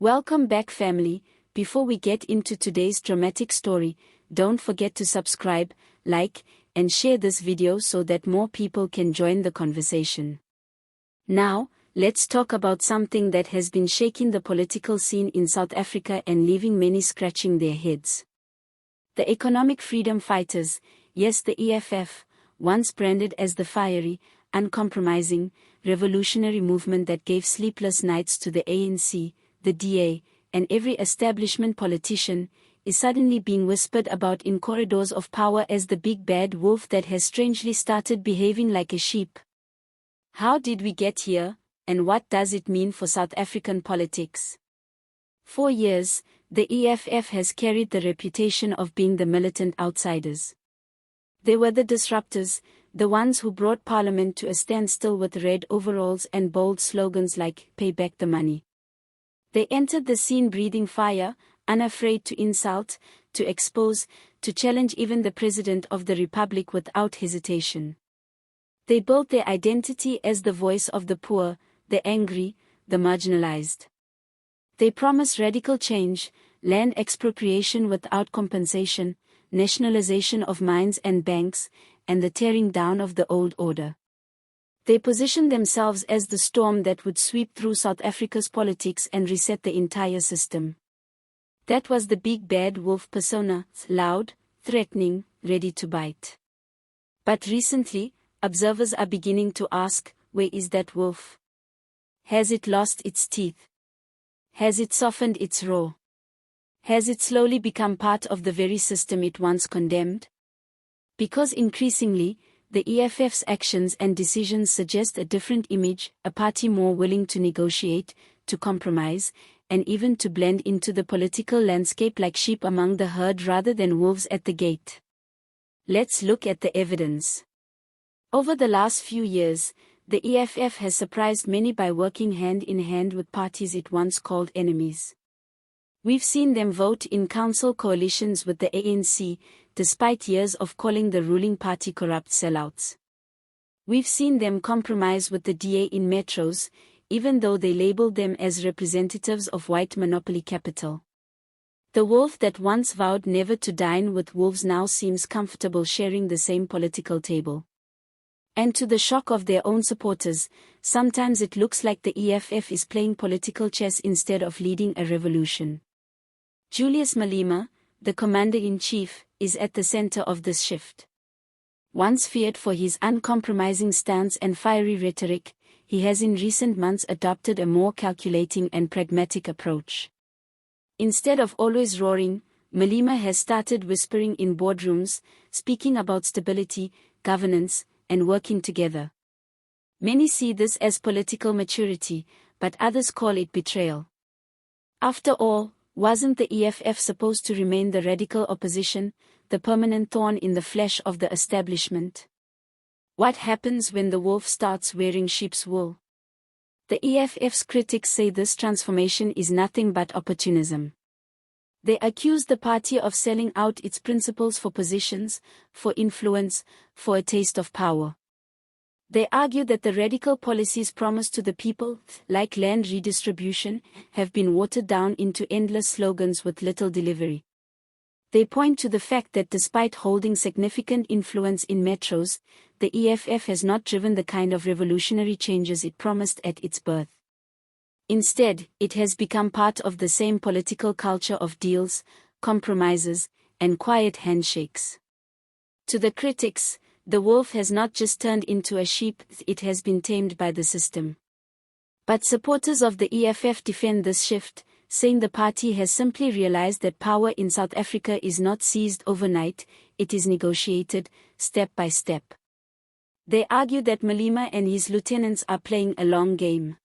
Welcome back, family. Before we get into today's dramatic story, don't forget to subscribe, like, and share this video so that more people can join the conversation. Now, let's talk about something that has been shaking the political scene in South Africa and leaving many scratching their heads. The economic freedom fighters, yes, the EFF, once branded as the fiery, uncompromising, revolutionary movement that gave sleepless nights to the ANC, the DA, and every establishment politician, is suddenly being whispered about in corridors of power as the big bad wolf that has strangely started behaving like a sheep. How did we get here, and what does it mean for South African politics? For years, the EFF has carried the reputation of being the militant outsiders. They were the disruptors, the ones who brought Parliament to a standstill with red overalls and bold slogans like, "Pay back the money." They entered the scene breathing fire, unafraid to insult, to expose, to challenge even the President of the Republic without hesitation. They built their identity as the voice of the poor, the angry, the marginalized. They promised radical change, land expropriation without compensation, nationalization of mines and banks, and the tearing down of the old order. They positioned themselves as the storm that would sweep through South Africa's politics and reset the entire system. That was the big bad wolf persona, loud, threatening, ready to bite. But recently, observers are beginning to ask, where is that wolf? Has it lost its teeth? Has it softened its roar? Has it slowly become part of the very system it once condemned? Because increasingly, the EFF's actions and decisions suggest a different image, a party more willing to negotiate, to compromise, and even to blend into the political landscape like sheep among the herd rather than wolves at the gate. Let's look at the evidence. Over the last few years, the EFF has surprised many by working hand in hand with parties it once called enemies. We've seen them vote in council coalitions with the ANC, despite years of calling the ruling party corrupt sellouts. We've seen them compromise with the DA in metros, even though they labeled them as representatives of white monopoly capital. The wolf that once vowed never to dine with wolves now seems comfortable sharing the same political table. And to the shock of their own supporters, sometimes it looks like the EFF is playing political chess instead of leading a revolution. Julius Malema, the commander-in-chief, is at the center of this shift. Once feared for his uncompromising stance and fiery rhetoric, he has in recent months adopted a more calculating and pragmatic approach. Instead of always roaring, Malema has started whispering in boardrooms, speaking about stability, governance, and working together. Many see this as political maturity, but others call it betrayal. After all, wasn't the EFF supposed to remain the radical opposition, the permanent thorn in the flesh of the establishment? What happens when the wolf starts wearing sheep's wool? The EFF's critics say this transformation is nothing but opportunism. They accuse the party of selling out its principles for positions, for influence, for a taste of power. They argue that the radical policies promised to the people, like land redistribution, have been watered down into endless slogans with little delivery. They point to the fact that despite holding significant influence in metros, the EFF has not driven the kind of revolutionary changes it promised at its birth. Instead, it has become part of the same political culture of deals, compromises, and quiet handshakes. To the critics, the wolf has not just turned into a sheep, it has been tamed by the system. But supporters of the EFF defend this shift, saying the party has simply realized that power in South Africa is not seized overnight, it is negotiated, step by step. They argue that Malema and his lieutenants are playing a long game.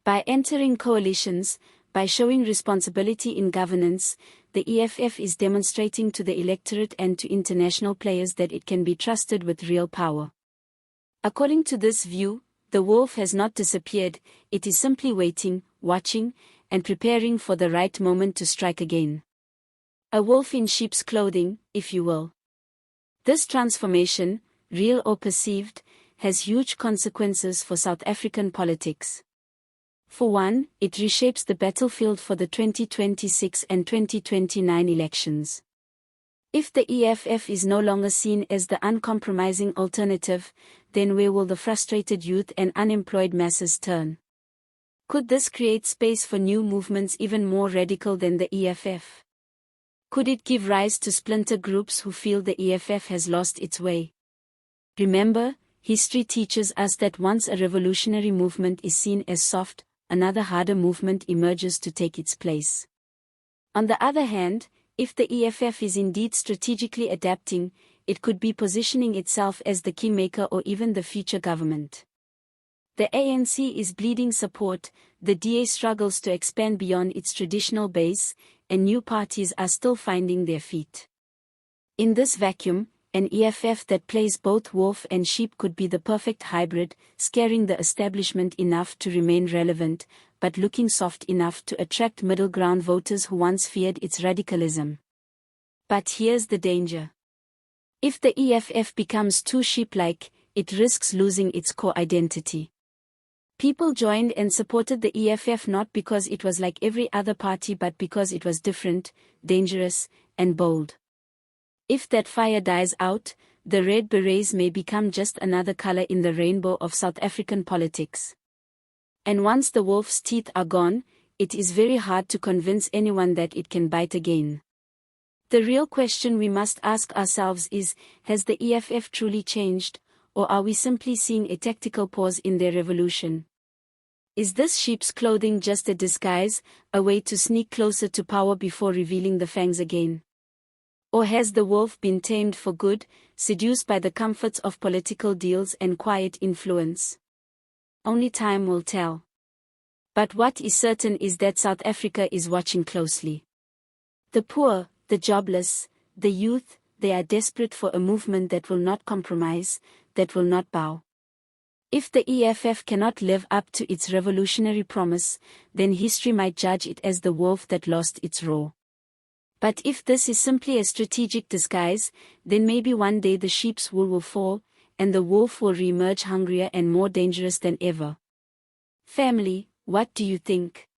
By entering coalitions, by showing responsibility in governance, the EFF is demonstrating to the electorate and to international players that it can be trusted with real power. According to this view, the wolf has not disappeared, it is simply waiting, watching, and preparing for the right moment to strike again. A wolf in sheep's clothing, if you will. This transformation, real or perceived, has huge consequences for South African politics. For one, it reshapes the battlefield for the 2026 and 2029 elections. If the EFF is no longer seen as the uncompromising alternative, then where will the frustrated youth and unemployed masses turn? Could this create space for new movements even more radical than the EFF? Could it give rise to splinter groups who feel the EFF has lost its way? Remember, history teaches us that once a revolutionary movement is seen as soft, another harder movement emerges to take its place. On the other hand, if the EFF is indeed strategically adapting, it could be positioning itself as the kingmaker or even the future government. The ANC is bleeding support, the DA struggles to expand beyond its traditional base, and new parties are still finding their feet. In this vacuum, an EFF that plays both wolf and sheep could be the perfect hybrid, scaring the establishment enough to remain relevant, but looking soft enough to attract middle-ground voters who once feared its radicalism. But here's the danger. If the EFF becomes too sheep-like, it risks losing its core identity. People joined and supported the EFF not because it was like every other party but because it was different, dangerous, and bold. If that fire dies out, the red berets may become just another color in the rainbow of South African politics. And once the wolf's teeth are gone, it is very hard to convince anyone that it can bite again. The real question we must ask ourselves is, has the EFF truly changed, or are we simply seeing a tactical pause in their revolution? Is this sheep's clothing just a disguise, a way to sneak closer to power before revealing the fangs again? Or has the wolf been tamed for good, seduced by the comforts of political deals and quiet influence? Only time will tell. But what is certain is that South Africa is watching closely. The poor, the jobless, the youth, they are desperate for a movement that will not compromise, that will not bow. If the EFF cannot live up to its revolutionary promise, then history might judge it as the wolf that lost its roar. But if this is simply a strategic disguise, then maybe one day the sheep's wool will fall, and the wolf will re-emerge hungrier and more dangerous than ever. Family, what do you think?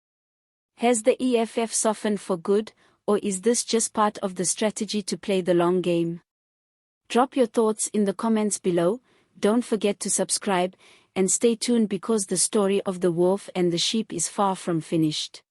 Has the EFF softened for good, or is this just part of the strategy to play the long game? Drop your thoughts in the comments below, don't forget to subscribe, and stay tuned because the story of the wolf and the sheep is far from finished.